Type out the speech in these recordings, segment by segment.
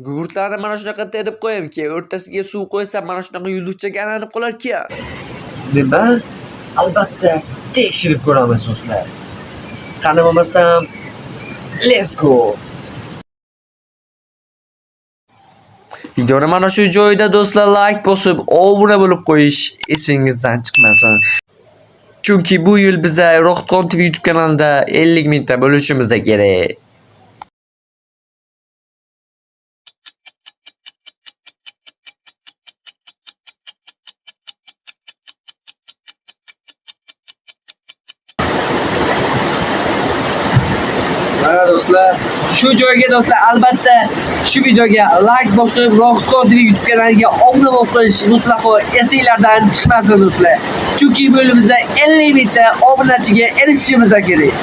Gugurtlarni mana shunaqa terib qo'yamki, o'rtasiga suv qo'ysam mana shunaqa yulduzchaga aylanib qolarki. Nima? Albatta tekshirib ko'ramiz do'stlar. Qani bo'lmasam, let's go. Videoni mana shu joyda do'stlar like bosib, obuna bo'lib qo'yish esingizdan chiqmasin. Chunki bu yil biza Roxtqon TV YouTube kanalida 50 mingta bo'lishimiz kerak. Mana do'stlar, shu joyga do'stlar albatta shu videoga like bosib, Roxtqon TV YouTube kanaliga obuna bo'lib qo'yish mutlaqo esingizdan chiqmasin do'stlar. Chunki bu yil biza 50 mingta obunachiga erishishimiz kerak.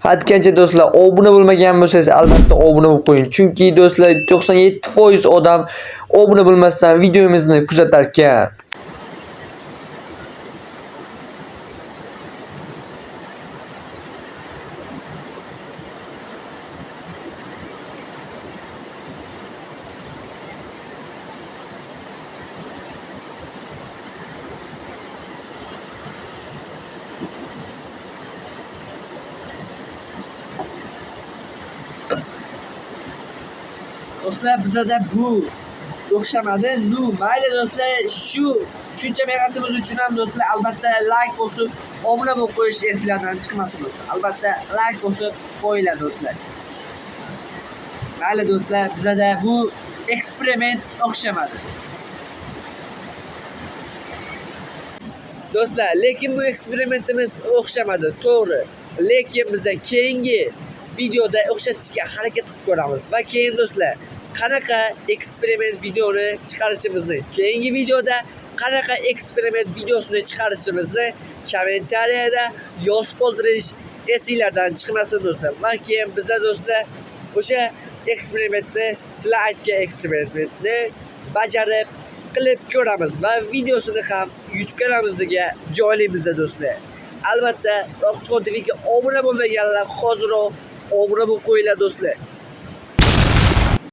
Aytgancha do'stlar, obuna bo'lmagan bo'lsangiz albatta obuna bo'lib qo'ying. Chunki do'stlar 97% odam obuna bo'lmasdan videomizni kuzatar ekan. Do'stlar bizada bu o'xshamadi. Nu mayli do'stlar, shuncha mehnatimiz uchun ham do'stlar albatta like bosib, obuna bo'lib qo'yish esingizdan chiqmasin do'stlar. Albatta like bosib qo'yinglar do'stlar. Mayli do'stlar, bizada bu eksperiment o'xshamadi. Do'stlar, lekin bu eksperimentimiz o'xshamadi, to'g'ri. Lekin biz keyingi videoda o'xshatishga harakat qilib ko'ramiz va keyin do'stlar, qanaqa eksperiment videoni chiqarishimizni, keyingi videoda qanaqa eksperiment videosini chiqarishimizni kommentariyada yozib qoldirish esingizdan chiqmasin do'stlar. Va keyin bizlar do'stlar o'sha eksperimentni, sizlar aytgan eksperimentni bajarib qilib ko'ramiz va videosini ham YouTube kanalimizga joylaymiz do'stlar. Albatta, Roxtqon TVga obuna bo'lmaganlar hoziroq obuna bo'lib qo'yinglar do'stlar.